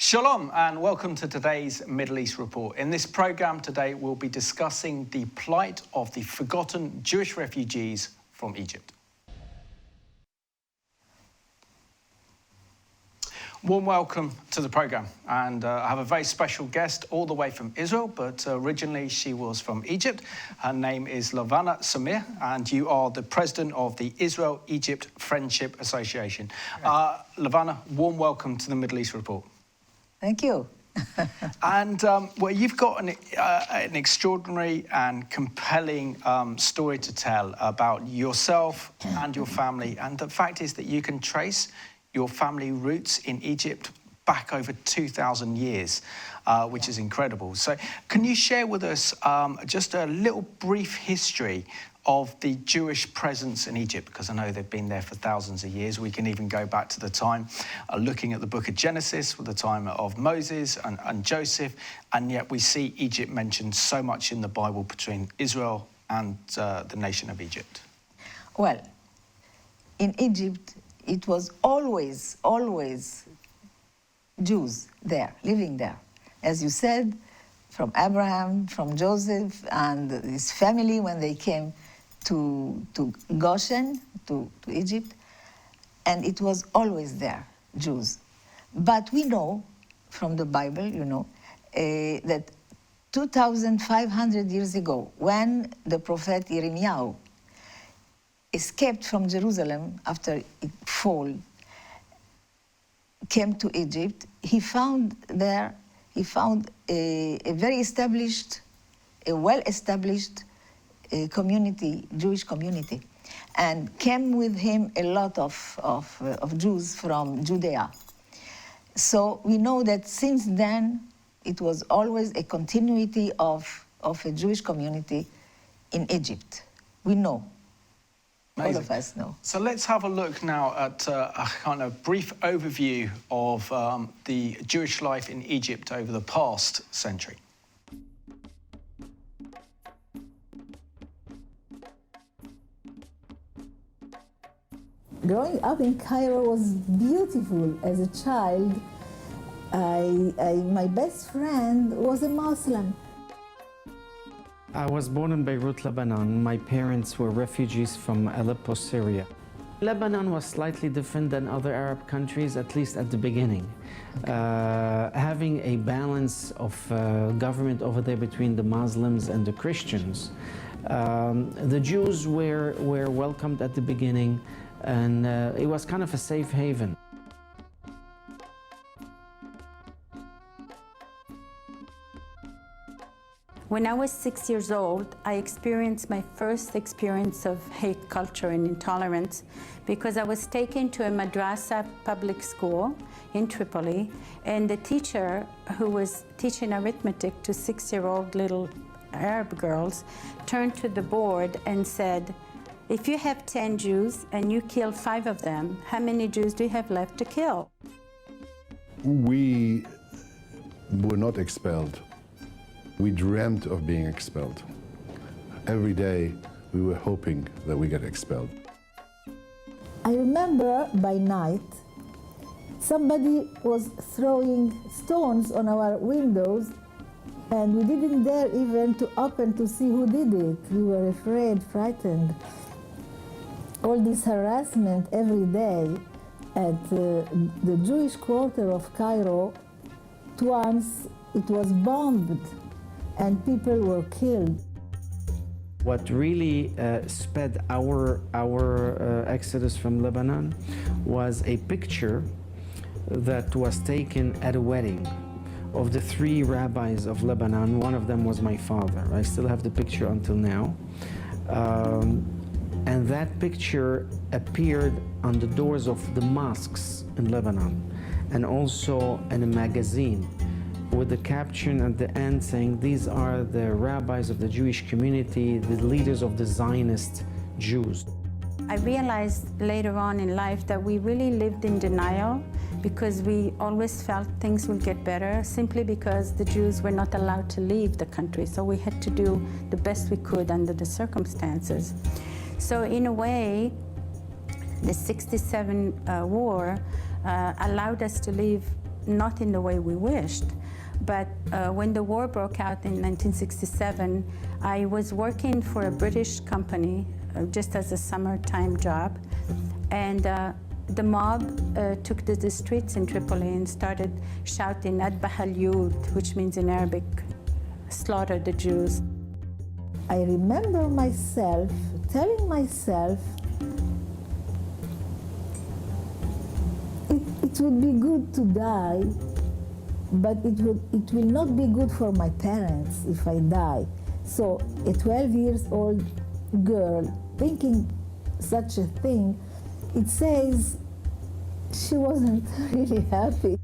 Shalom and welcome to today's Middle East Report. In this program today, we'll be discussing the plight of the forgotten Jewish refugees from Egypt. Warm welcome to the program, and I have a very special guest all the way from Israel, but originally she was from Egypt. Her name is Levana Zamir, and you are the president of the Israel-Egypt Friendship Association. Levana, warm welcome to the Middle East Report. Thank you. And well, you've got an extraordinary and compelling story to tell about yourself and your family. And the fact is that you can trace your family roots in Egypt back over 2,000 years, which is incredible. So can you share with us just a little brief history of the Jewish presence in Egypt? Because I know they've been there for thousands of years. We can even go back to the time looking at the book of Genesis, with the time of Moses and Joseph, and yet we see Egypt mentioned so much in the Bible between Israel and the nation of Egypt. Well, in Egypt, it was always Jews there, living there. As you said, from Abraham, from Joseph, and his family when they came to Goshen, to Egypt, and it was always there, Jews. But we know from the Bible, that 2,500 years ago, when the prophet Jeremiah escaped from Jerusalem after it fall, came to Egypt, he found a very established, a well-established community, Jewish community, and came with him a lot of Jews from Judea. So we know that since then, it was always a continuity of a Jewish community in Egypt. We know. Amazing. All of us know. So let's have a look now at a kind of brief overview of the Jewish life in Egypt over the past century. Growing up in Cairo was beautiful. As a child, my best friend was a Muslim. I was born in Beirut, Lebanon. My parents were refugees from Aleppo, Syria. Lebanon was slightly different than other Arab countries, at least at the beginning. Having a balance of government over there between the Muslims and the Christians. The Jews were welcomed at the beginning, and it was kind of a safe haven. When I was 6 years old, I experienced my first experience of hate culture and intolerance because I was taken to a madrasa public school in Tripoli, and the teacher who was teaching arithmetic to 6-year-old little Arab girls turned to the board and said, "If you have 10 Jews and you kill 5 of them, how many Jews do you have left to kill?" We were not expelled. We dreamt of being expelled. Every day we were hoping that we get expelled. I remember by night, somebody was throwing stones on our windows, and we didn't dare even to open to see who did it. We were afraid, frightened. All this harassment every day at the Jewish quarter of Cairo, once it was bombed and people were killed. What really sped our exodus from Lebanon was a picture that was taken at a wedding of the 3 rabbis of Lebanon. One of them was my father. I still have the picture until now. And that picture appeared on the doors of the mosques in Lebanon, and also in a magazine, with the caption at the end saying, "These are the rabbis of the Jewish community, the leaders of the Zionist Jews." I realized later on in life that we really lived in denial because we always felt things would get better simply because the Jews were not allowed to leave the country. So we had to do the best we could under the circumstances. So in a way, the '67 war allowed us to live not in the way we wished. But when the war broke out in 1967, I was working for a British company just as a summertime job. And the mob took to the streets in Tripoli and started shouting, "Adbah al-Yud," which means in Arabic, slaughter the Jews. I remember myself telling myself, it would be good to die, but it will not be good for my parents if I die. So a 12-year-old girl thinking such a thing, it says she wasn't really happy.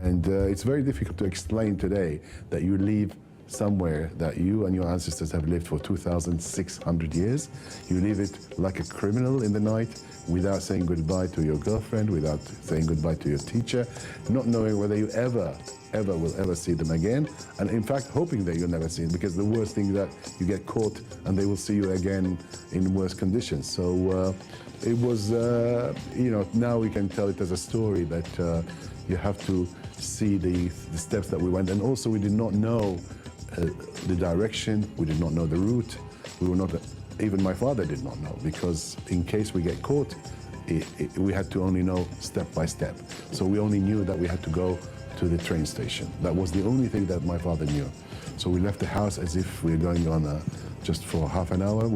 And it's very difficult to explain today that you leave somewhere that you and your ancestors have lived for 2,600 years. You leave it like a criminal in the night without saying goodbye to your girlfriend, without saying goodbye to your teacher, not knowing whether you ever will see them again, and in fact hoping that you'll never see them, because the worst thing is that you get caught and they will see you again in worse conditions. So it was, now we can tell it as a story, but you have to see the steps that we went. And also we did not know the direction, we did not know the route, we were not, even my father did not know, because in case we get caught, we had to only know step by step. So we only knew that we had to go to the train station. That was the only thing that my father knew. So we left the house as if we were going on just for half an hour.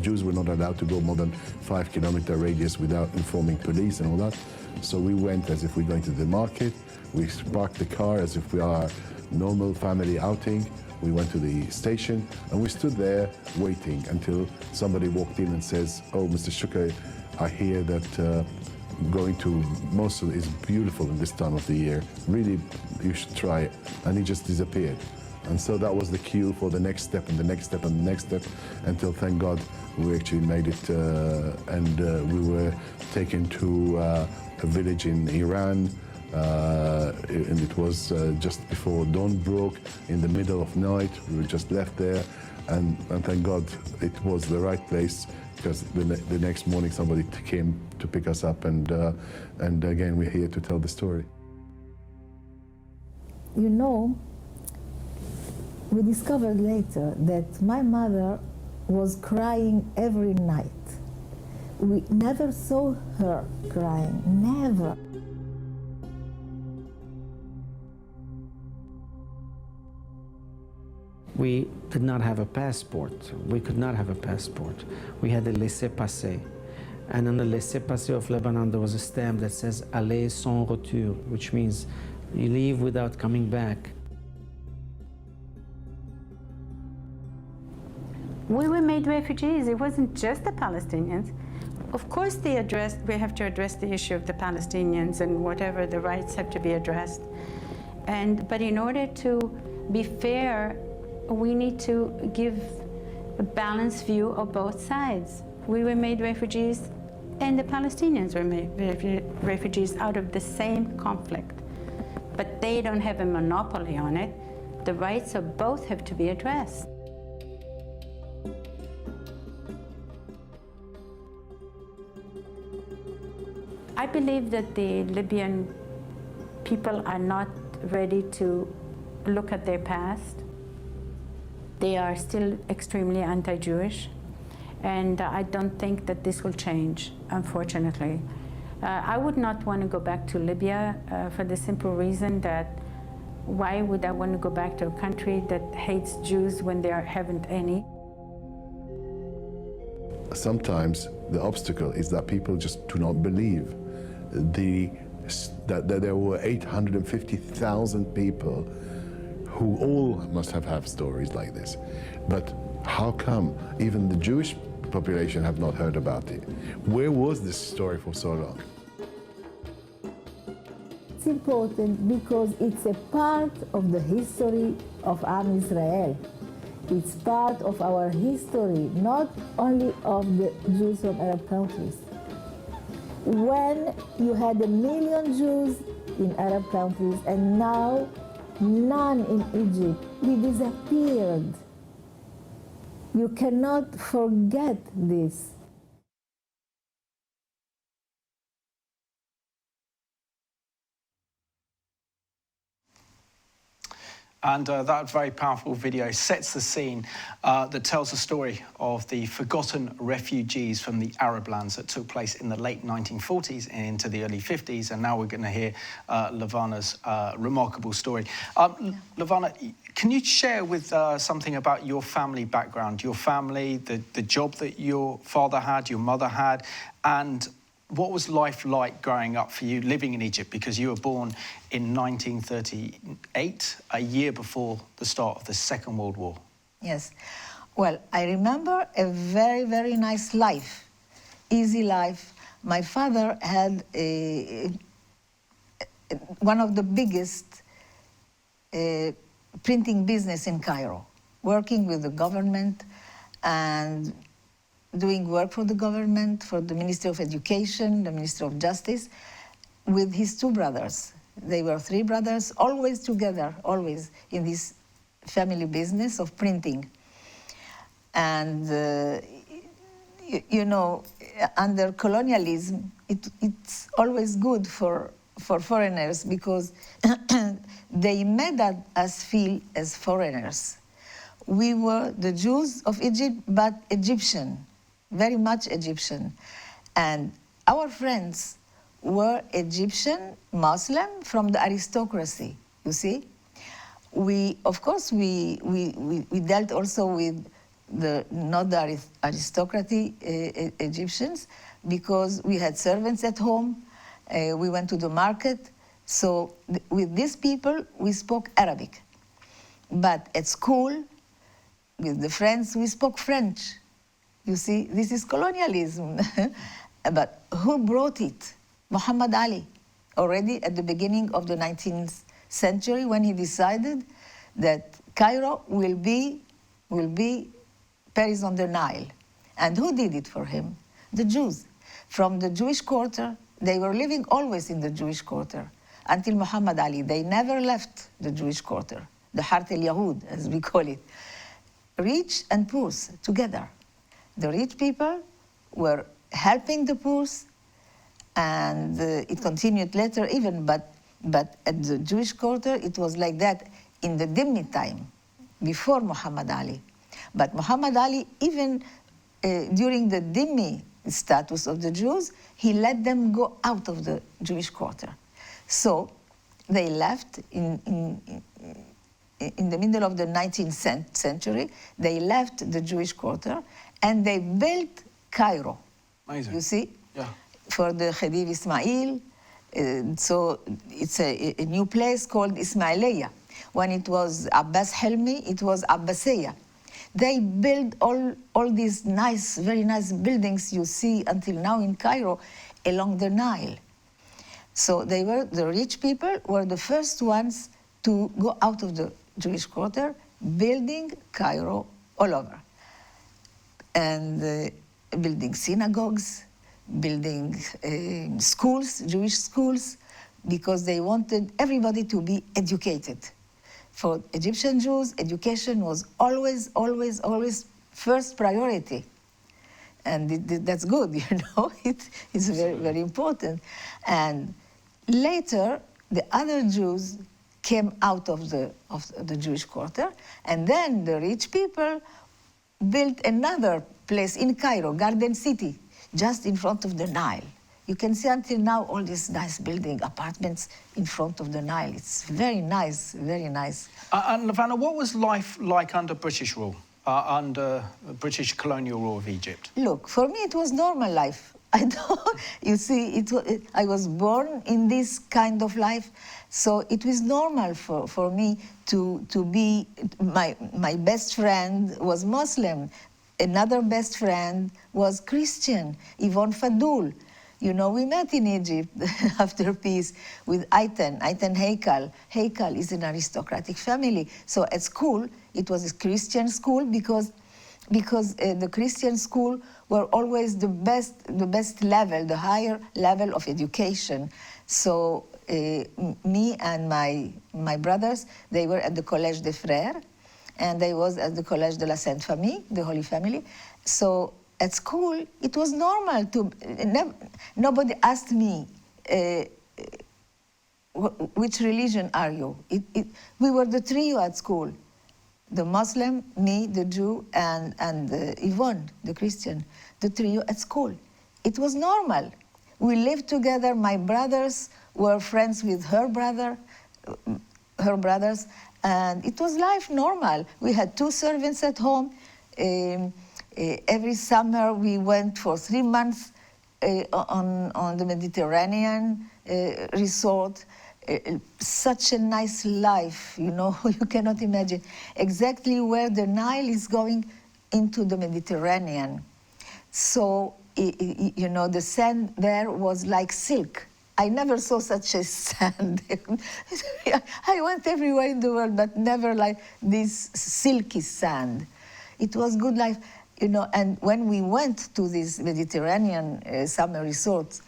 Jews were not allowed to go more than 5-kilometer radius without informing police and all that. So we went as if we're going to the market. We parked the car as if we are normal family outing. We went to the station and we stood there waiting until somebody walked in and says, "Oh, Mr. Shukay, I hear that going to Mosul is beautiful in this time of the year. Really, you should try it." And he just disappeared. And so that was the cue for the next step and the next step and the next step, until, thank God, we actually made it and we were taken to a village in Iran. And it was just before dawn broke, in the middle of night. We were just left there, and thank God it was the right place, because the next morning somebody came to pick us up, and again we're here to tell the story. You know, we discovered later that my mother was crying every night. We never saw her crying, never. We did not have a passport. We could not have a passport. We had a laissez-passer. And on the laissez-passer of Lebanon, there was a stamp that says "Aller sans retour," which means you leave without coming back. We were made refugees. It wasn't just the Palestinians. Of course, we have to address the issue of the Palestinians and whatever the rights have to be addressed. But in order to be fair, we need to give a balanced view of both sides. We were made refugees, and the Palestinians were made refugees out of the same conflict. But they don't have a monopoly on it. The rights of both have to be addressed. I believe that the Libyan people are not ready to look at their past. They are still extremely anti-Jewish, and I don't think that this will change, unfortunately. I would not want to go back to Libya for the simple reason that why would I want to go back to a country that hates Jews when there haven't any? Sometimes the obstacle is that people just do not believe that there were 850,000 people who all must have stories like this. But how come even the Jewish population have not heard about it? Where was this story for so long? It's important because it's a part of the history of Am Israel. It's part of our history, not only of the Jews from Arab countries. When you had 1 million Jews in Arab countries and now none in Egypt, we disappeared. You cannot forget this. And that very powerful video sets the scene that tells the story of the forgotten refugees from the Arab lands that took place in the late 1940s and into the early 50s. And now we're going to hear Levana's remarkable story. Levana, can you share with something about your family background, your family, the job that your father had, your mother had, and what was life like growing up for you living in Egypt? Because you were born in 1938, a year before the start of the Second World War. Yes. Well, I remember a very, very nice life, easy life. My father had one of the biggest printing business in Cairo, working with the government and doing work for the government, for the Ministry of Education, the Ministry of Justice, with his two brothers. They were three brothers, always together, always in this family business of printing. And, you know, under colonialism, it's always good for foreigners because they made us feel as foreigners. We were the Jews of Egypt, but Egyptian. Very much Egyptian. And our friends were Egyptian, Muslim, from the aristocracy, you see. Of course, we dealt also with not the aristocracy Egyptians, because we had servants at home, we went to the market. So with these people, we spoke Arabic. But at school, with the friends, we spoke French. You see, this is colonialism. But who brought it? Muhammad Ali, already at the beginning of the 19th century, when he decided that Cairo will be Paris on the Nile. And who did it for him? The Jews. From the Jewish quarter, they were living always in the Jewish quarter until Muhammad Ali. They never left the Jewish quarter, the Hart el-Yahud, as we call it. Rich and poor together. The rich people were helping the poor, and it continued later even, but at the Jewish quarter, it was like that in the Dhimmi time, before Muhammad Ali. But Muhammad Ali, even during the Dhimmi status of the Jews, he let them go out of the Jewish quarter. So they left in the middle of the 19th century, they left the Jewish quarter, and they built Cairo. Amazing. You see? Yeah. For the Khedive Ismail. So it's a new place called Ismailia. When it was Abbas Helmi, it was Abbasiyya. They built all these nice, very nice buildings you see until now in Cairo along the Nile. So the rich people were the first ones to go out of the Jewish quarter, building Cairo all over. And building synagogues, building schools, Jewish schools, because they wanted everybody to be educated. For Egyptian Jews, education was always, always, always first priority. And that's good, you know, it's very, very important. And later, the other Jews came out of the Jewish quarter, and then the rich people built another place in Cairo, Garden City, just in front of the Nile. You can see until now all these nice building apartments in front of the Nile. It's very nice, very nice. And Levana, what was life like under British rule, under British colonial rule of Egypt? Look, for me it was normal life. You see, I was born in this kind of life, so it was normal for me to be, my best friend was Muslim, another best friend was Christian, Yvonne Fadul. You know, we met in Egypt after peace with Aitan Heikal. Heikal is an aristocratic family. So at school, it was a Christian school because the Christian school were always the best level, the higher level of education. So me and my brothers, they were at the Collège des Frères, and I was at the Collège de la Sainte Famille, the Holy Family. So at school, it was normal to, nobody asked me which religion are you? We were the trio at school. The Muslim, me, the Jew, and Yvonne, the Christian, the trio at school. It was normal. We lived together. My brothers were friends with her brothers, and it was life normal. We had 2 servants at home. Every summer we went for 3 months on the Mediterranean resort. Such a nice life, you know, you cannot imagine. Exactly where the Nile is going into the Mediterranean. So, you know, the sand there was like silk. I never saw such a sand. I went everywhere in the world, but never like this silky sand. It was good life, you know, and when we went to these Mediterranean summer resorts,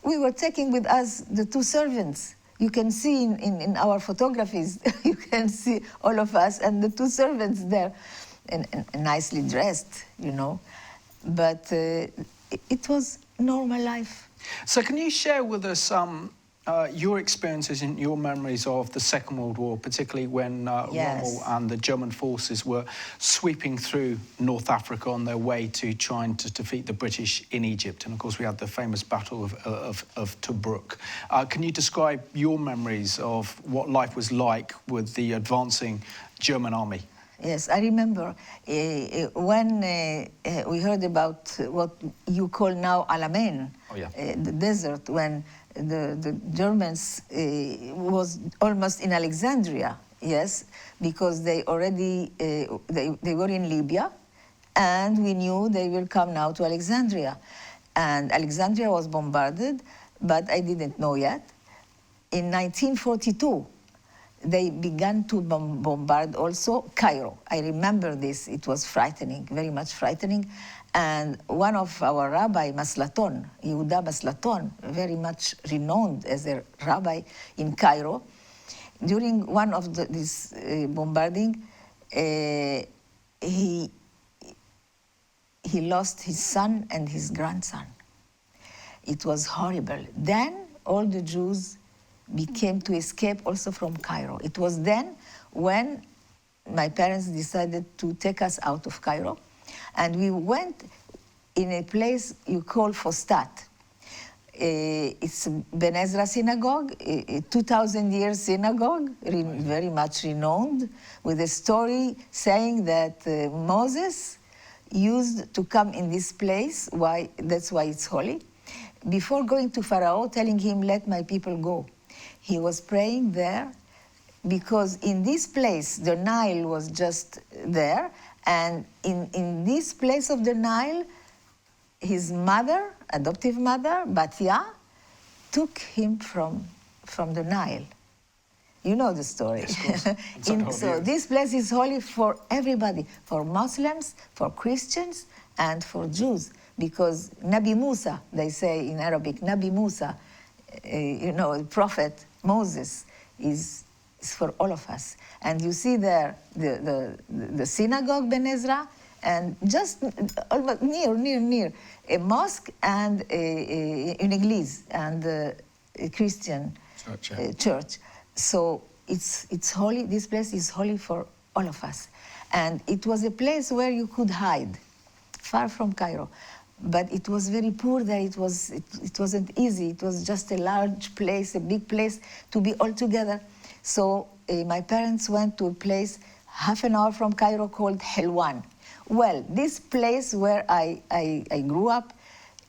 we were taking with us the 2 servants. You can see in our photographies, you can see all of us and the 2 servants there, and nicely dressed, you know. But it was normal life. So can you share with us your experiences and your memories of the Second World War, particularly when Rommel and the German forces were sweeping through North Africa on their way to trying to defeat the British in Egypt? And of course we had the famous Battle of Tobruk. Can you describe your memories of what life was like with the advancing German army? Yes, I remember when we heard about what you call now Alamein, the desert, when the Germans was almost in Alexandria, yes, because they already, they were in Libya, and we knew they will come now to Alexandria. And Alexandria was bombarded, but I didn't know yet. In 1942, they began to bombard also Cairo. I remember this. It was frightening, very much frightening. And one of our rabbi, Maslaton, Yehuda Maslaton, very much renowned as a rabbi in Cairo, during one of this bombarding, he lost his son and his grandson. It was horrible. Then all the Jews became to escape also from Cairo. It was then when my parents decided to take us out of Cairo, and we went in a place you call Fostat. It's Ben Ezra synagogue, a 2,000-year synagogue, very much renowned, with a story saying that Moses used to come in this place, that's why it's holy, before going to Pharaoh, telling him, let my people go. He was praying there because in this place, the Nile was just there, and in this place of the Nile, his mother, adoptive mother, Batya, took him from the Nile. You know the story. Yes, so this place is holy for everybody, for Muslims, for Christians, and for Jews, because Nabi Musa, they say in Arabic, Nabi Musa, you know, the prophet Moses is for all of us. And you see there the synagogue Ben Ezra, and just almost near a mosque and an église and a Christian church. So it's holy. This place is holy for all of us, and it was a place where you could hide, far from Cairo. But it was very poor there. It wasn't easy. It was just a large place, a big place to be all together. So my parents went to a place half an hour from Cairo called Helwan. Well, this place where I grew up,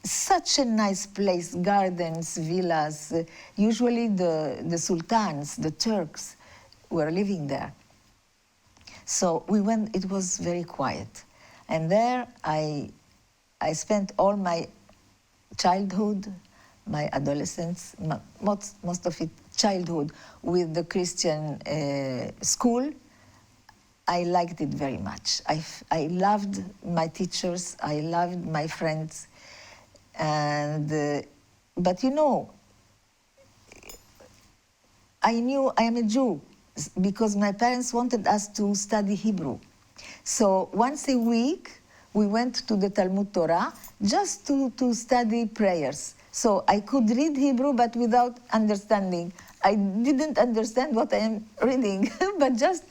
such a nice place, gardens, villas. Usually the sultans, the Turks, were living there. So we went, it was very quiet. And there I spent all my childhood, my adolescence, most of it childhood, with the Christian school. I liked it very much. I loved my teachers, I loved my friends, and but you know, I knew I am a Jew because my parents wanted us to study Hebrew. So once a week, we went to the Talmud Torah just to study prayers. So I could read Hebrew, but without understanding. I didn't understand what I am reading, but just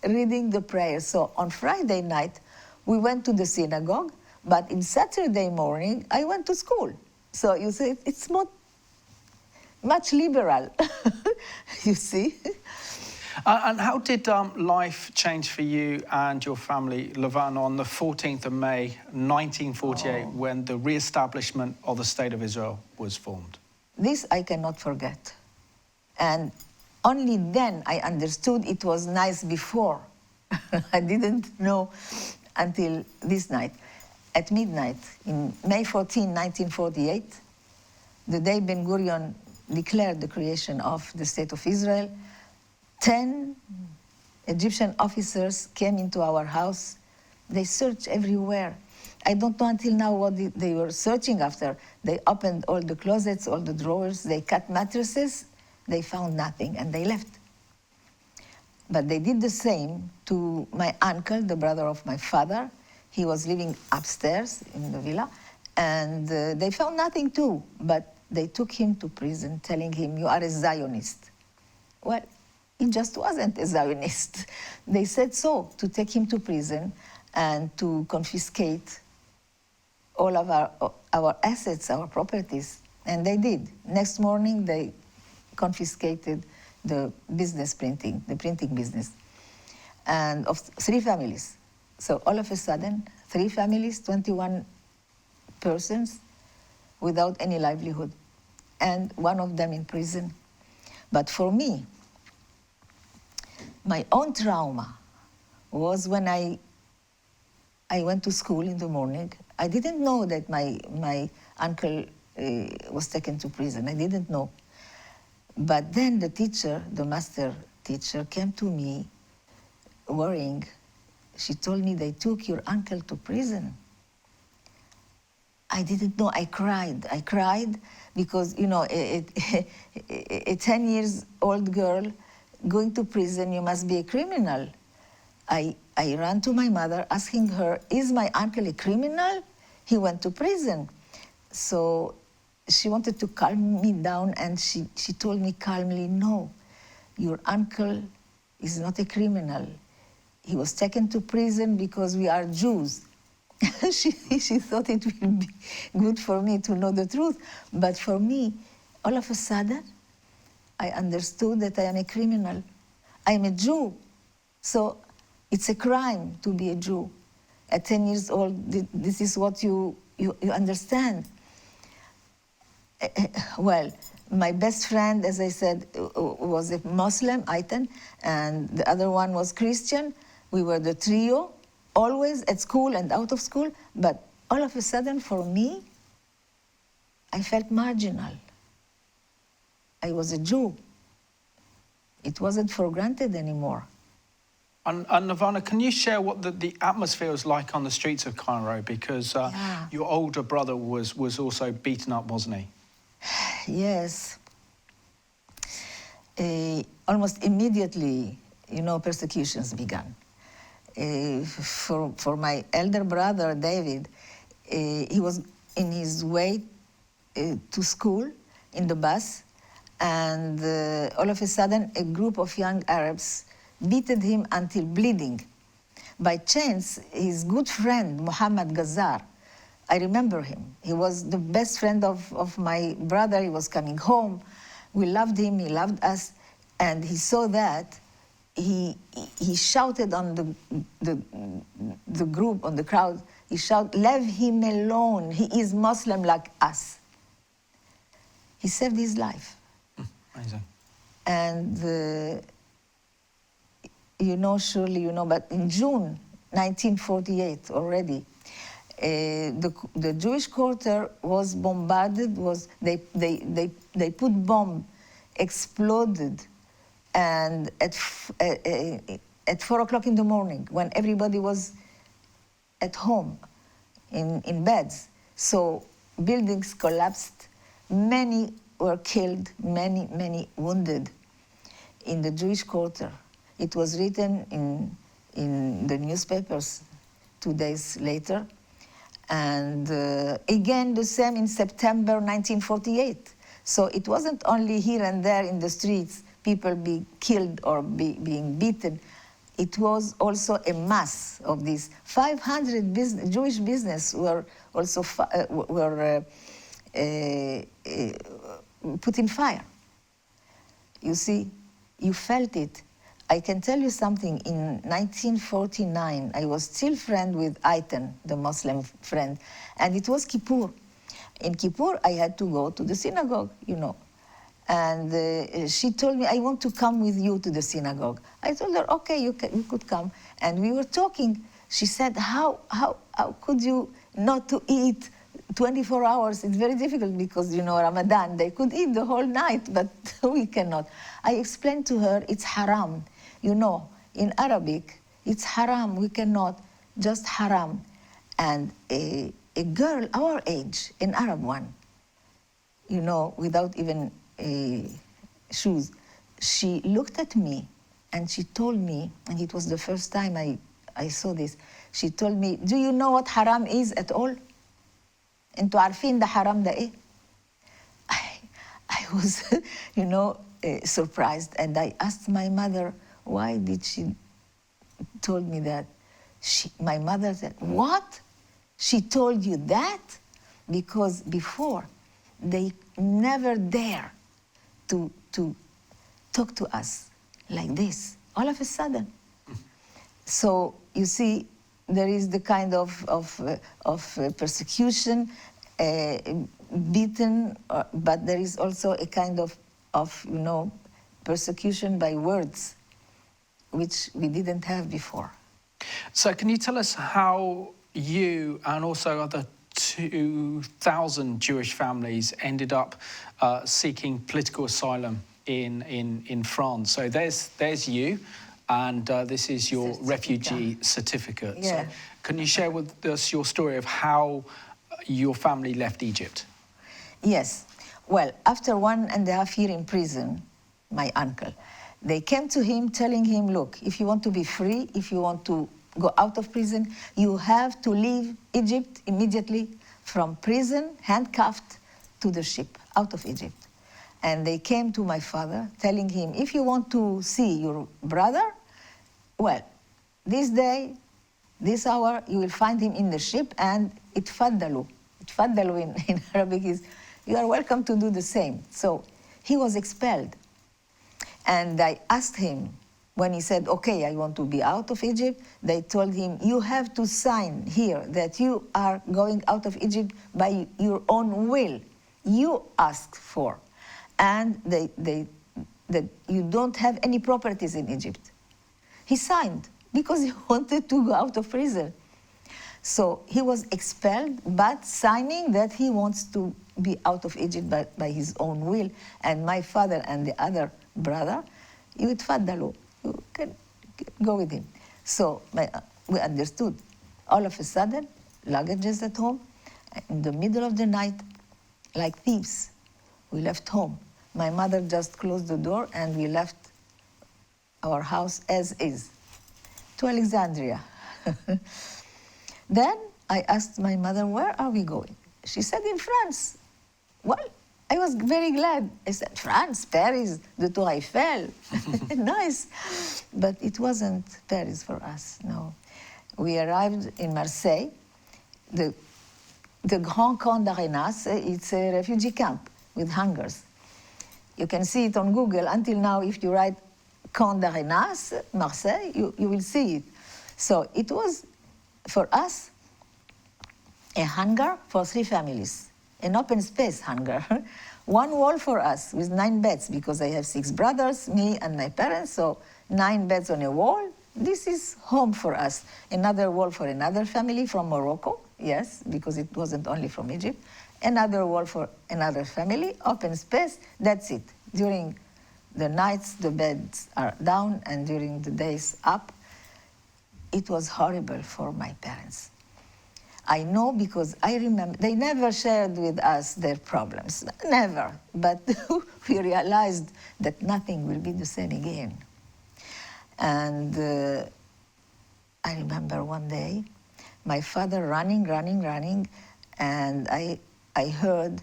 reading the prayer. So on Friday night, we went to the synagogue, but in Saturday morning, I went to school. So you see, it's not much liberal, you see. And how did life change for you and your family, Levana, on the 14th of May, 1948, when the re-establishment of the State of Israel was formed? This I cannot forget. And only then I understood it was nice before. I didn't know until this night. At midnight, in May 14, 1948, the day Ben Gurion declared the creation of the State of Israel, 10 Egyptian officers came into our house. They searched everywhere. I don't know until now what they were searching after. They opened all the closets, all the drawers, they cut mattresses, they found nothing, and they left. But they did the same to my uncle, the brother of my father. He was living upstairs in the villa, and they found nothing too, but they took him to prison, telling him, "You are a Zionist." Well, he just wasn't a Zionist. They said so, to take him to prison and to confiscate all of our assets, our properties, and they did. Next morning, they confiscated the printing business, and of 3 families. So all of a sudden, 3 families, 21 persons without any livelihood, and one of them in prison. But for me, my own trauma was when I went to school in the morning. I didn't know that my uncle was taken to prison. I didn't know. But then the teacher, the master teacher, came to me worrying. She told me they took your uncle to prison. I didn't know. I cried. I cried because, you know, a 10-year-old girl going to prison, you must be a criminal. I ran to my mother asking her, is my uncle a criminal? He went to prison. So she wanted to calm me down, and she told me calmly, no, your uncle is not a criminal. He was taken to prison because we are Jews. She thought it would be good for me to know the truth. But for me, all of a sudden, I understood that I am a criminal. I am a Jew. So it's a crime to be a Jew. At 10 years old, this is what you understand. Well, my best friend, as I said, was a Muslim, Aitan, and the other one was Christian. We were the trio, always at school and out of school, but all of a sudden, for me, I felt marginal. I was a Jew. It wasn't for granted anymore. And Levana, can you share what the atmosphere was like on the streets of Cairo? Because your older brother was also beaten up, wasn't he? Yes. Almost immediately, you know, persecutions began. For my elder brother, David, he was in his way to school in the bus, and all of a sudden, a group of young Arabs beaten him until bleeding. By chance, his good friend, Muhammad Ghazar, I remember him. He was the best friend of my brother. He was coming home. We loved him, he loved us, and he saw that. He shouted on the group, on the crowd, he shouted, "Leave him alone, he is Muslim like us." He saved his life. Amazing. And you know, surely you know, but in June 1948 already, the Jewish quarter was bombarded. They put bomb, exploded, and at 4 o'clock in the morning, when everybody was at home in beds, so buildings collapsed. Many were killed, many wounded in the Jewish quarter. It was written in the newspapers 2 days later, And again, the same in September 1948. So it wasn't only here and there in the streets, people being killed or being beaten. It was also a mass of these. 500 Jewish business were also put in fire. You see, you felt it. I can tell you something. In 1949, I was still friend with Aitan, the Muslim friend, and it was Kippur. In Kippur, I had to go to the synagogue, you know. And she told me, I want to come with you to the synagogue. I told her, okay, you could come. And we were talking. She said, how could you not to eat 24 hours? It's very difficult because, you know, Ramadan, they could eat the whole night, but we cannot. I explained to her, it's haram. You know, in Arabic, it's haram. We cannot, just haram. And a girl our age, an Arab one, you know, without even shoes, she looked at me and she told me, and it was the first time I saw this, she told me, do you know what haram is at all? انتوا عارفين ده حرام ده ايه? I was, you know, surprised, and I asked my mother, why did she told me that? My mother said, what? She told you that? Because before, they never dare to talk to us like this, all of a sudden. So, you see, there is the kind of persecution, beaten, but there is also a kind of you know, persecution by words, which we didn't have before. So can you tell us how you and also other 2,000 Jewish families ended up seeking political asylum in France? So there's you, and this is your refugee certificate. Yeah. So can you share with us your story of how your family left Egypt? Yes. Well, after 1.5 years in prison, my uncle, they came to him telling him, look, if you want to be free, if you want to go out of prison, you have to leave Egypt immediately, from prison, handcuffed, to the ship, out of Egypt. And they came to my father, telling him, if you want to see your brother, well, this day, this hour, you will find him in the ship, and itfaddalu. Itfaddalu in Arabic is, you are welcome to do the same. So he was expelled. And I asked him, when he said, okay, I want to be out of Egypt, they told him, you have to sign here that you are going out of Egypt by your own will. You asked for. And that you don't have any properties in Egypt. He signed because he wanted to go out of prison. So he was expelled, but signing that he wants to be out of Egypt by his own will. And my father and the other brother, you can go with him. So we understood. All of a sudden, luggages at home, in the middle of the night, like thieves, we left home. My mother just closed the door and we left our house as is, to Alexandria. Then I asked my mother, where are we going? She said, in France. Well, I was very glad. I said, France, Paris, the Tour Eiffel, nice. But it wasn't Paris for us, no. We arrived in Marseille. The Grand Camp d'Arenas, it's a refugee camp with hangars. You can see it on Google. Until now, if you write Camp d'Arenas, Marseille, you will see it. So it was, for us, a hangar for 3 families, an open space hangar. One wall for us with 9 beds, because I have 6 brothers, me and my parents, so 9 beds on a wall. This is home for us. Another wall for another family from Morocco, yes, because it wasn't only from Egypt. Another wall for another family, open space, that's it. During the nights, the beds are down, and during the days up. It was horrible for my parents. I know because I remember, they never shared with us their problems, never. But we realized that nothing will be the same again. And I remember one day, my father running, and I heard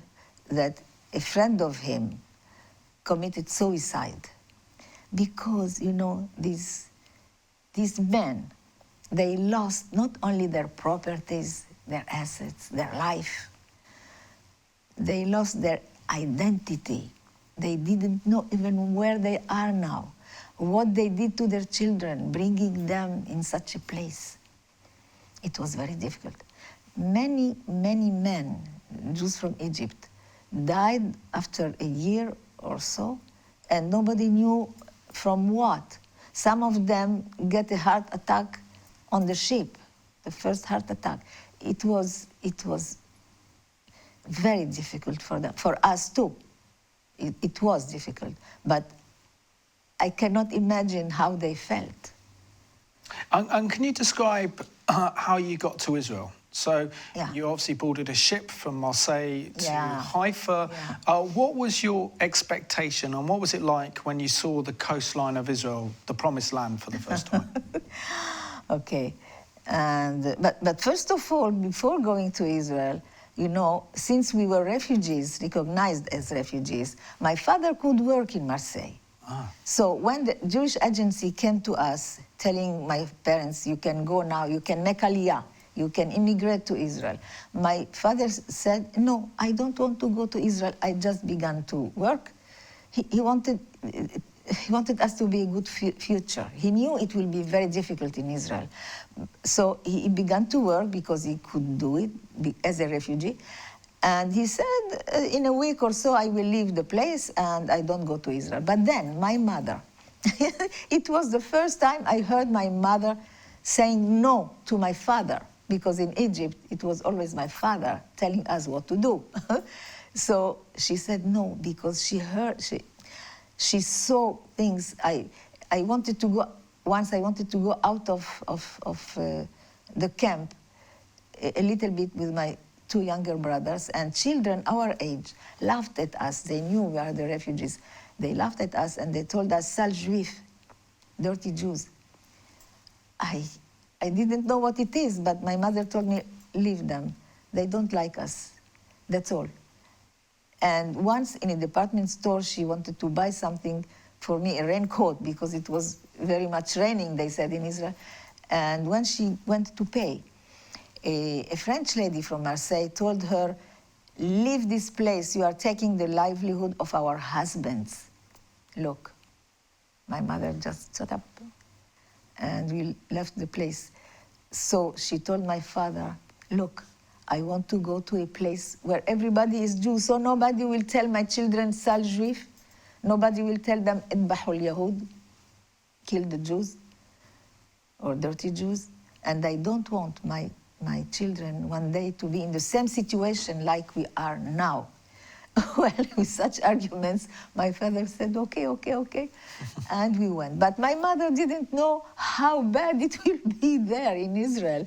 that a friend of him committed suicide because, you know, these men, they lost not only their properties, their assets, their life, they lost their identity. They didn't know even where they are now, what they did to their children, bringing them in such a place. It was very difficult. Many men, Jews from Egypt, died after a year or so, and nobody knew from what. Some of them get a heart attack on the ship, the first heart attack. It was very difficult for them, for us too. It was difficult, but I cannot imagine how they felt. And can you describe how you got to Israel? So Yeah. you obviously boarded a ship from Marseille to Yeah. Haifa. Yeah. What was your expectation, and what was it like when you saw the coastline of Israel, the promised land, for the first time? Okay, and but first of all, before going to Israel, you know, since we were refugees, recognized as refugees, my father could work in Marseille. So when the Jewish agency came to us, telling my parents, you can go now, you can make aliyah, you can immigrate to Israel. My father said, no, I don't want to go to Israel. I just began to work. He wanted us to be a good future. He knew it will be very difficult in Israel. So he began to work because he could do it as a refugee. And he said, in a week or so, I will leave the place and I don't go to Israel. But then my mother, it was the first time I heard my mother saying no to my father, because in Egypt, it was always my father telling us what to do. So she said no, because she saw things. I wanted to go, once I wanted to go out of the camp a little bit with my two younger brothers, and children our age laughed at us. They knew we are the refugees. They laughed at us and they told us, sale juif, dirty Jews. I didn't know what it is, but my mother told me, leave them. They don't like us. That's all. And once in a department store, she wanted to buy something for me, a raincoat, because it was very much raining, they said, in Israel. And when she went to pay, a French lady from Marseille told her, leave this place, you are taking the livelihood of our husbands. Look, my mother just shut up and we left the place. So she told my father, look, I want to go to a place where everybody is Jew, so nobody will tell my children sal juif, nobody will tell them idbahul yahud, kill the Jews or dirty Jews, and I don't want my children one day to be in the same situation like we are now. Well, with such arguments, my father said, okay, and we went. But my mother didn't know how bad it will be there in Israel,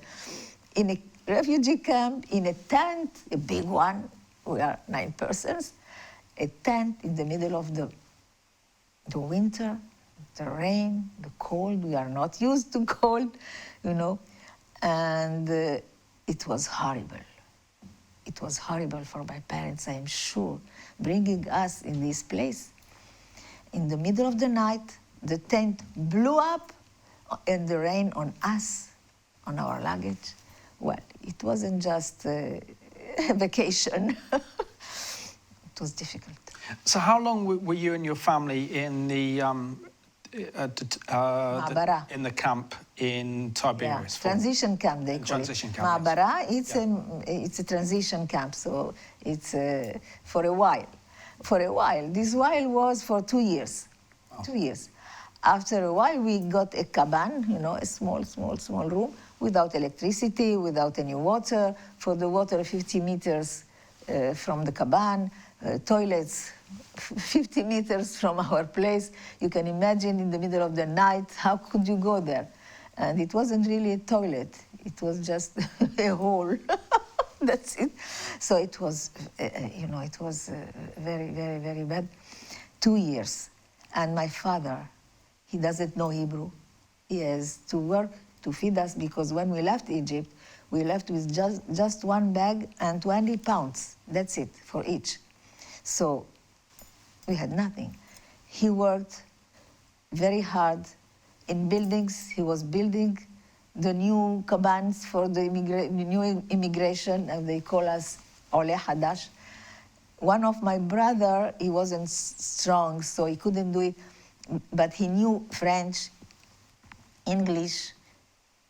in a refugee camp, in a tent, a big one, we are 9 persons, a tent in the middle of the winter, the rain, the cold. We are not used to cold, you know, and it was horrible. It was horrible for my parents, I am sure, bringing us in this place. In the middle of the night, the tent blew up and the rain on us, on our luggage. Well, it wasn't just a vacation. It was difficult. So how long were you and your family in the in the camp in Tiberias? Yeah, transition camp, they call transition it. Camp, Ma'abara, yes. it's a transition camp, so it's for a while. For a while. This while was for 2 years. Oh. 2 years. After a while, we got a caban, you know, a small room, without electricity, without any water. For the water, 50 meters from the caban, toilets 50 meters from our place. You can imagine in the middle of the night, how could you go there? And it wasn't really a toilet. It was just a hole. That's it. So it was, you know, it was very, very, very bad. 2 years. And my father, he doesn't know Hebrew. He has to work to feed us, because when we left Egypt, We left with just one bag and 20 pounds. That's it for each. So we had nothing. He worked very hard in buildings. He was building the new cabans for the new immigration, and they call us Ole Hadash. One of my brother, he wasn't strong, so he couldn't do it, but he knew French, English,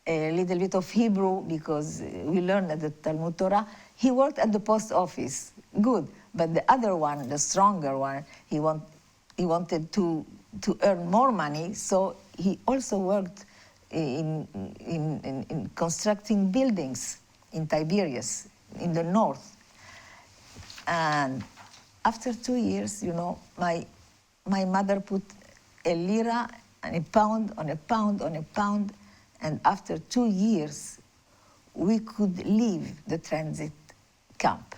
a little bit of Hebrew, because we learned at the Talmud Torah. He worked at the post office, good, but the other one, the stronger one, he wanted to earn more money, so he also worked in constructing buildings in Tiberias, in the north. And after 2 years, you know, my mother put a lira and a pound on a pound on a pound, and after 2 years, we could leave the transit camp.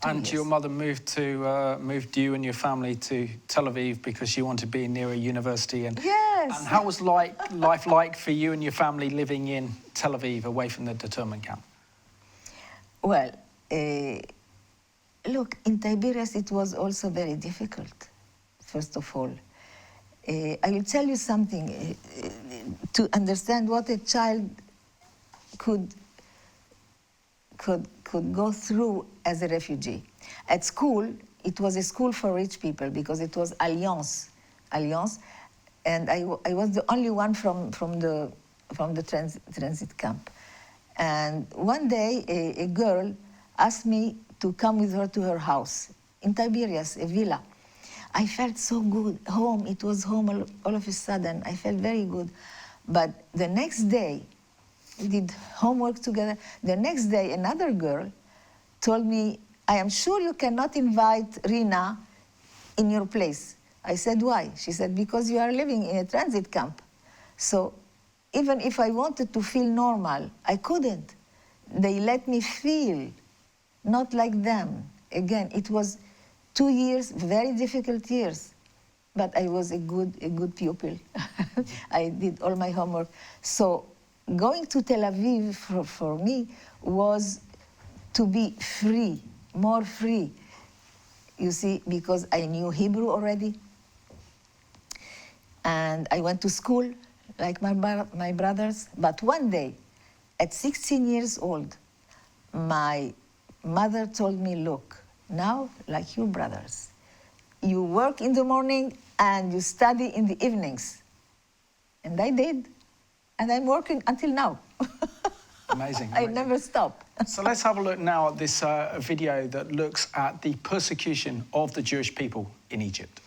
And your mother moved you and your family to Tel Aviv because she wanted to be near a university. And, yes. And how was life like for you and your family living in Tel Aviv, away from the internment camp? Well, look, in Tiberias it was also very difficult, first of all. I will tell you something to understand what a child could go through as a refugee. At school, it was a school for rich people because it was Alliance, and I was the only one from the transit camp. And one day, a girl asked me to come with her to her house in Tiberias, a villa. I felt so good, home. It was home all of a sudden. I felt very good. But the next day, we did homework together. The next day, another girl told me, I am sure you cannot invite Rina in your place. I said, why? She said, because you are living in a transit camp. So even if I wanted to feel normal, I couldn't. They let me feel, not like them. Again, it was 2 years, very difficult years, but I was a good pupil. I did all my homework. So going to Tel Aviv for me was to be free, more free. You see, because I knew Hebrew already, and I went to school like my brothers. But one day, at 16 years old, my mother told me, look, now, like your brothers, you work in the morning and you study in the evenings. And I did. And I'm working until now. Amazing. I never stop. So let's have a look now at this video that looks at the persecution of the Jewish people in Egypt.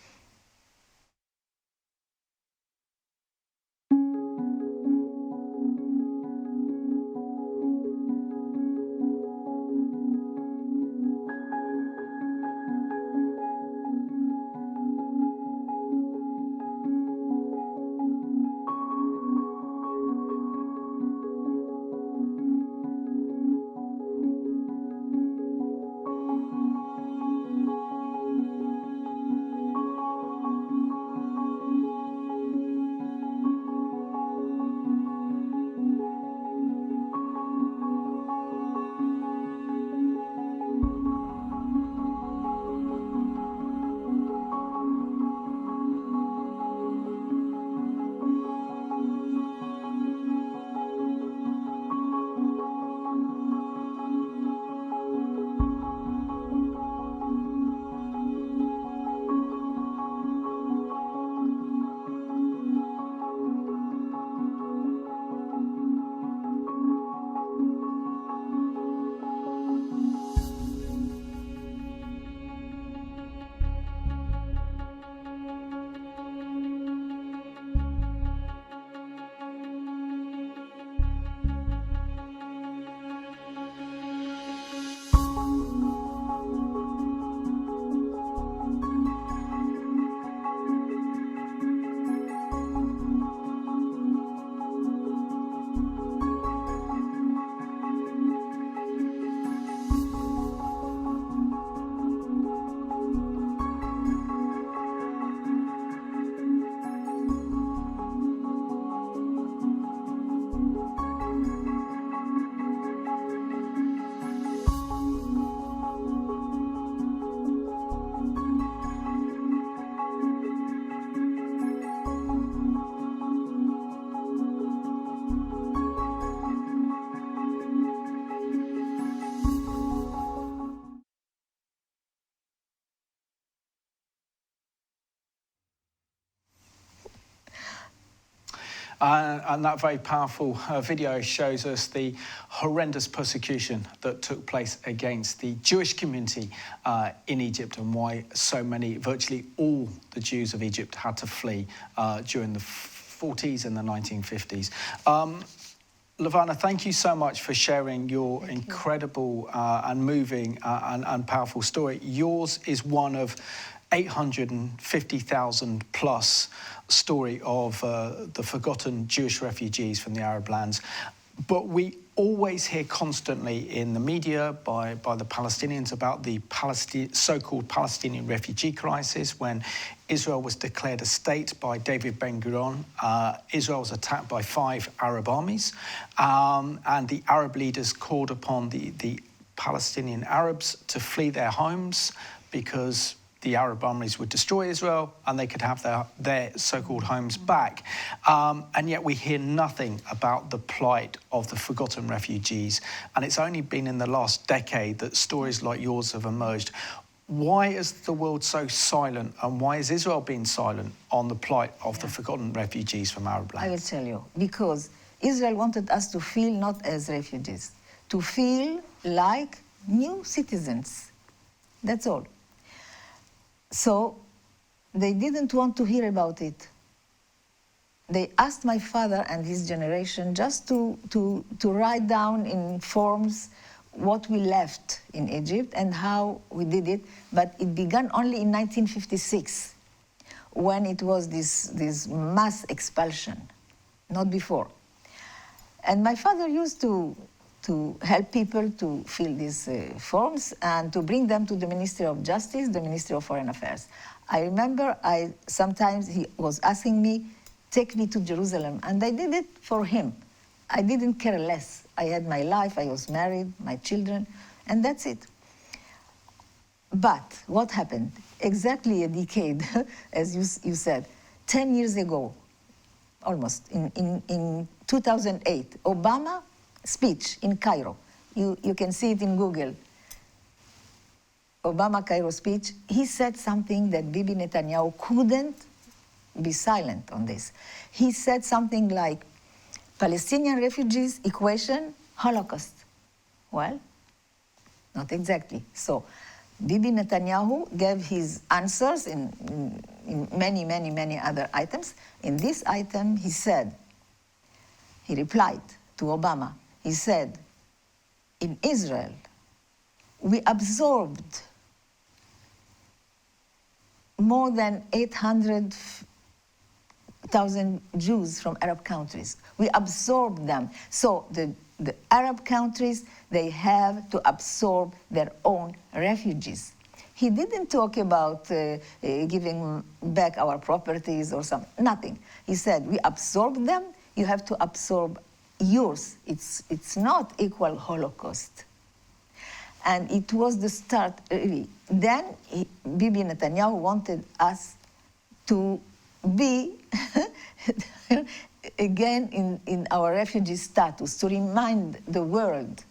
And that very powerful video shows us the horrendous persecution that took place against the Jewish community in Egypt, and why so many, virtually all the Jews of Egypt had to flee during the 40s and the 1950s. Levana, thank you so much for sharing your incredible and moving and powerful story. Yours is one of 850,000 plus story of the forgotten Jewish refugees from the Arab lands. But we always hear constantly in the media by the Palestinians about the so-called Palestinian refugee crisis. When Israel was declared a state by David Ben-Gurion, Israel was attacked by 5 Arab armies, and the Arab leaders called upon the Palestinian Arabs to flee their homes because the Arab armies would destroy Israel and they could have their so-called homes back. And yet we hear nothing about the plight of the forgotten refugees. And it's only been in the last decade that stories like yours have emerged. Why is the world so silent, and why is Israel being silent on the plight of the forgotten refugees from Arab lands? I will tell you, because Israel wanted us to feel not as refugees, to feel like new citizens. That's all. So they didn't want to hear about it. They asked my father and his generation just to write down in forms what we left in Egypt and how we did it. But it began only in 1956, when it was this mass expulsion, not before. And my father used to help people to fill these forms and to bring them to the Ministry of Justice, the Ministry of Foreign Affairs. I remember sometimes he was asking me, take me to Jerusalem, and I did it for him. I didn't care less. I had my life, I was married, my children, and that's it. But what happened? Exactly a decade, as you said, 10 years ago, almost, in 2008, Obama speech in Cairo. You can see it in Google. Obama Cairo speech. He said something that Bibi Netanyahu couldn't be silent on this. He said something like, Palestinian refugees equation, Holocaust. Well, not exactly. So Bibi Netanyahu gave his answers in many other items. In this item, he replied to Obama. He said, in Israel, we absorbed more than 800,000 Jews from Arab countries. We absorbed them. So the Arab countries, they have to absorb their own refugees. He didn't talk about giving back our properties or nothing. He said, we absorb them, you have to absorb yours. It's not equal Holocaust. And it was the start, really. Then Bibi Netanyahu wanted us to be again in our refugee status, to remind the world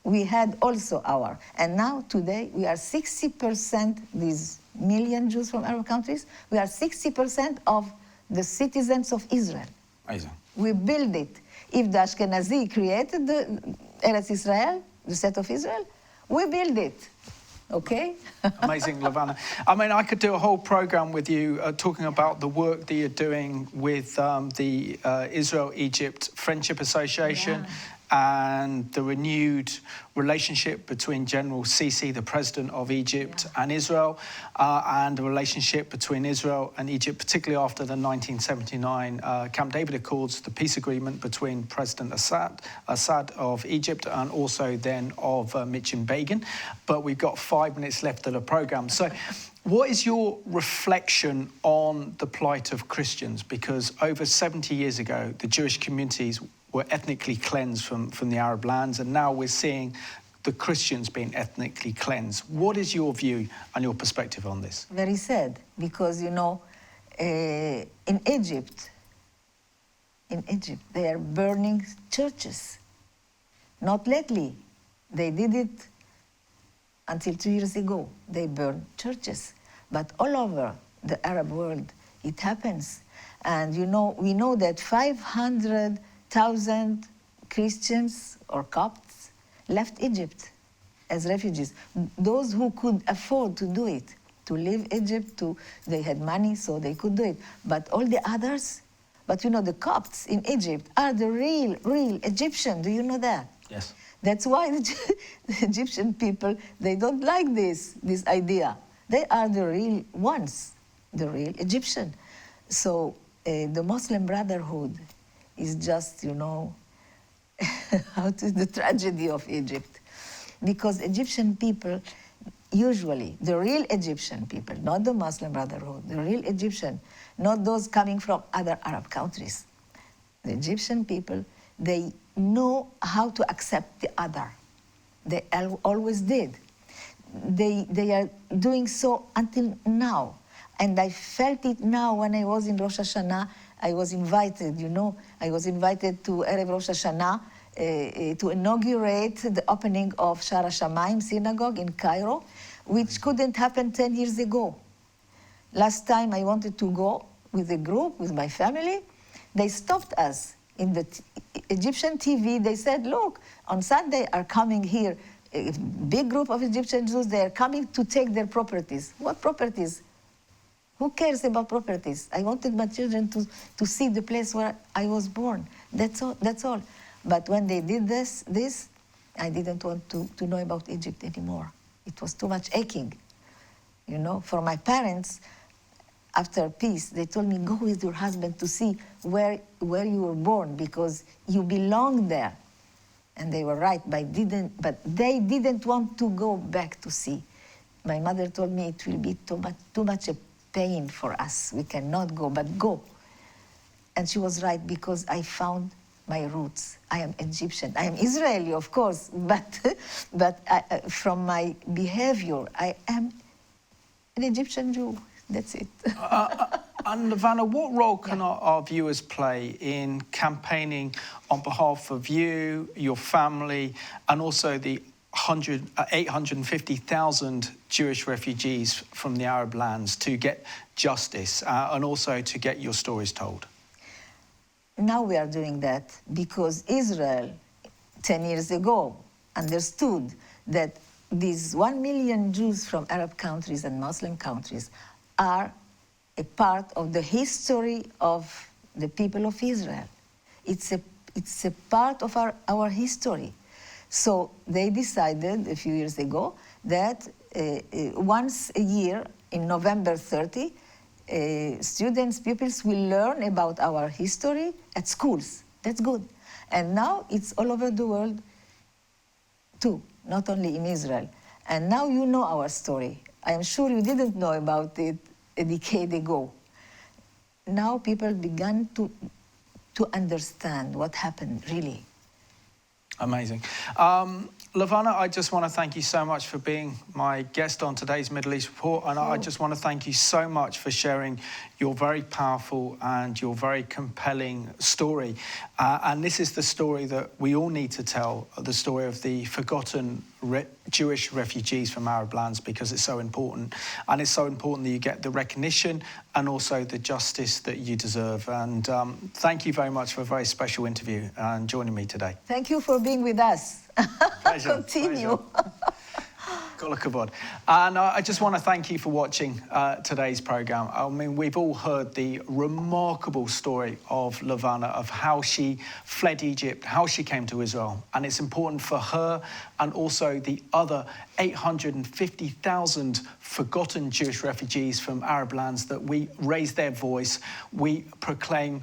we had also our. And now, today, we are 60%, these million Jews from Arab countries, we are 60% of the citizens of Israel. Amazing. We build it. If the Ashkenazi created the Eretz Israel, the state of Israel, we build it. Okay? Amazing, Levana. I mean, I could do a whole program with you talking about the work that you're doing with the Israel-Egypt Friendship Association. Yeah. And the renewed relationship between General Sisi, the president of Egypt, and Israel, and the relationship between Israel and Egypt, particularly after the 1979 Camp David Accords, the peace agreement between President Assad of Egypt and also then of Michim Begin. But we've got 5 minutes left of the program. So what is your reflection on the plight of Christians? Because over 70 years ago, the Jewish communities were ethnically cleansed from the Arab lands, and now we're seeing the Christians being ethnically cleansed. What is your view and your perspective on this? Very sad, because, you know, in Egypt, they are burning churches. Not lately. They did it until 2 years ago. They burned churches. But all over the Arab world, It happens. And you know, we know that 500,000 Christians or Copts left Egypt as refugees. Those who could afford to do it, to leave Egypt, they had money, so they could do it. But all the others, but you know, the Copts in Egypt are the real Egyptian. Do you know that? Yes. That's why the Egyptian people, they don't like this idea. They are the real ones, the real Egyptian. So the Muslim Brotherhood is just, you know, the tragedy of Egypt. Because Egyptian people, usually, the real Egyptian people, not the Muslim Brotherhood, the real Egyptian, not those coming from other Arab countries. The Egyptian people, they know how to accept the other. They always did. They are doing so until now. And I felt it now when I was in Rosh Hashanah. I was invited, you know, I was invited to Erev Rosh Hashanah to inaugurate the opening of Shara Shamayim synagogue in Cairo, which couldn't happen 10 years ago. Last time I wanted to go with a group, with my family, they stopped us. In the Egyptian TV, they said, look, on Sunday are coming here, a big group of Egyptian Jews, they are coming to take their properties. What properties? Who cares about properties? I wanted my children to see the place where I was born. That's all. But when they did this, I didn't want to know about Egypt anymore. It was too much aching. You know, for my parents, after peace, they told me, go with your husband to see where you were born, because you belong there. And they were right, but they didn't want to go back to see. My mother told me it will be too much a pain for us. We cannot go, but go. And she was right, because I found my roots. I am Egyptian. I am Israeli, of course, but from my behavior, I am an Egyptian Jew. That's it. And Levana, what role can our viewers play in campaigning on behalf of you, your family, and also the 850,000 Jewish refugees from the Arab lands to get justice and also to get your stories told? Now we are doing that because Israel, 10 years ago, understood that these 1 million Jews from Arab countries and Muslim countries are a part of the history of the people of Israel. It's a part of our history. So they decided a few years ago that once a year, in November 30, pupils will learn about our history at schools. That's good. And now it's all over the world too, not only in Israel. And now you know our story. I am sure you didn't know about it a decade ago. Now people began to understand what happened, really. Amazing. Levana, I just want to thank you so much for being my guest on today's Middle East Report. And I just want to thank you so much for sharing your very powerful and your very compelling story. And this is the story that we all need to tell, the story of the forgotten Jewish refugees from Arab lands, because it's so important. And it's so important that you get the recognition and also the justice that you deserve. And thank you very much for a very special interview and joining me today. Thank you for being with us. Pleasure. Continue. Pleasure. Kol hakavod. And I just want to thank you for watching today's program. I mean, we've all heard the remarkable story of Levana, of how she fled Egypt, how she came to Israel. And it's important for her and also the other 850,000 forgotten Jewish refugees from Arab lands that we raise their voice, we proclaim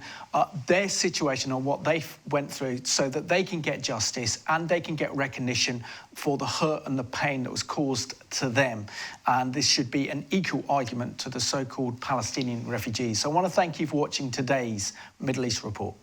their situation and what they went through so that they can get justice and they can get recognition for the hurt and the pain that was caused to them. And this should be an equal argument to the so-called Palestinian refugees. So I want to thank you for watching today's Middle East Report.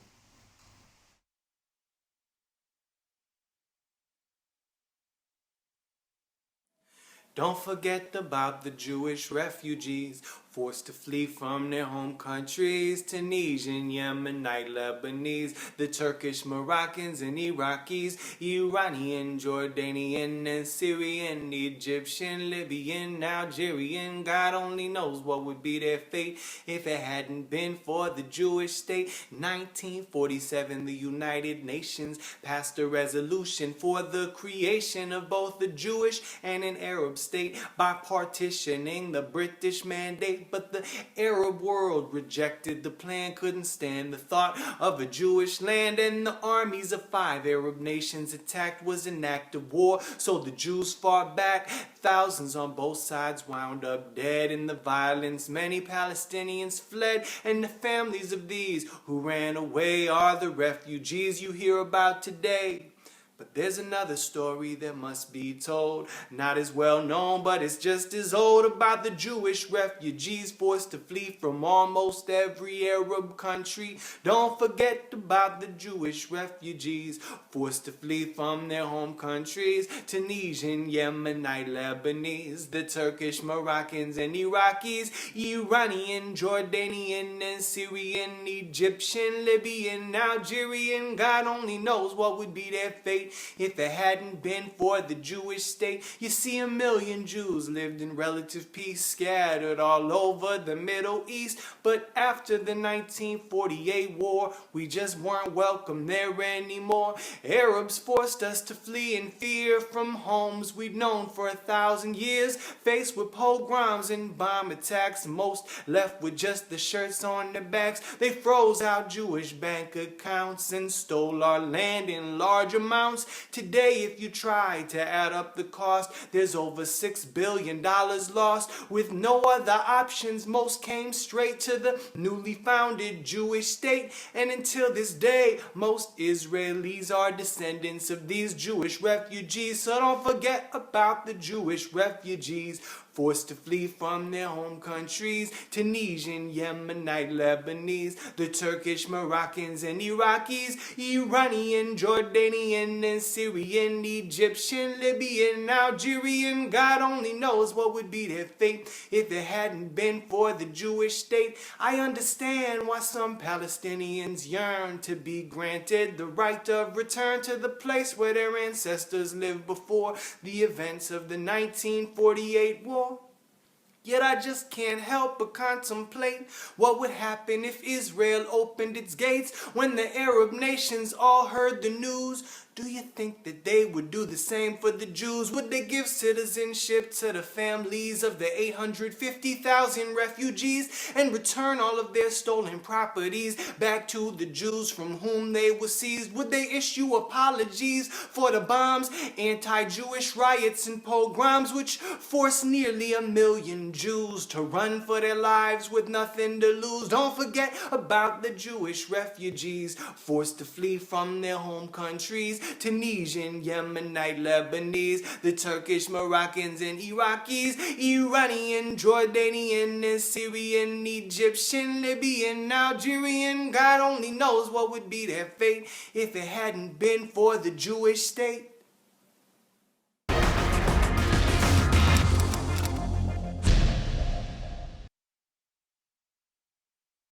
Don't forget about the Jewish refugees. forced to flee from their home countries, Tunisian, Yemenite, Lebanese, the Turkish, Moroccans, and Iraqis, Iranian, Jordanian, and Syrian, Egyptian, Libyan, Algerian. God only knows what would be their fate if it hadn't been for the Jewish state. 1947, the United Nations passed a resolution for the creation of both the Jewish and an Arab state by partitioning the British Mandate. But the Arab world rejected the plan, couldn't stand the thought of a Jewish land, and the armies of 5 Arab nations attacked. Was an act of war, so the Jews fought back. Thousands on both sides wound up dead in the violence. Many Palestinians fled, and the families of these who ran away are the refugees you hear about today. But there's another story that must be told, not as well known, but it's just as old, about the Jewish refugees forced to flee from almost every Arab country. Don't forget about the Jewish refugees forced to flee from their home countries, Tunisian, Yemenite, Lebanese, the Turkish, Moroccans, and Iraqis, Iranian, Jordanian, and Syrian, Egyptian, Libyan, Algerian. God only knows what would be their fate if it hadn't been for the Jewish state. You see, 1 million Jews lived in relative peace, scattered all over the Middle East. But after the 1948 war, we just weren't welcome there anymore. Arabs forced us to flee in fear from homes we'd known for 1,000 years. Faced with pogroms and bomb attacks, most left with just the shirts on their backs. They froze our Jewish bank accounts and stole our land in large amounts. Today, if you try to add up the cost, there's over $6 billion lost. With no other options, most came straight to the newly founded Jewish state. And until this day, most Israelis are descendants of these Jewish refugees. So don't forget about the Jewish refugees forced to flee from their home countries, Tunisian, Yemenite, Lebanese, the Turkish, Moroccans, and Iraqis, Iranian, Jordanian, and Syrian, Egyptian, Libyan, Algerian. God only knows what would be their fate if it hadn't been for the Jewish state. I understand why some Palestinians yearn to be granted the right of return to the place where their ancestors lived before the events of the 1948 war. Yet I just can't help but contemplate what would happen if Israel opened its gates when the Arab nations all heard the news. Do you think that they would do the same for the Jews? Would they give citizenship to the families of the 850,000 refugees and return all of their stolen properties back to the Jews from whom they were seized? Would they issue apologies for the bombs, anti-Jewish riots, and pogroms which forced nearly 1 million Jews to run for their lives with nothing to lose? Don't forget about the Jewish refugees forced to flee from their home countries, Tunisian, Yemenite, Lebanese, the Turkish, Moroccans, and Iraqis, Iranian, Jordanian, and Syrian, Egyptian, Libyan, Algerian. God only knows what would be their fate if it hadn't been for the Jewish state.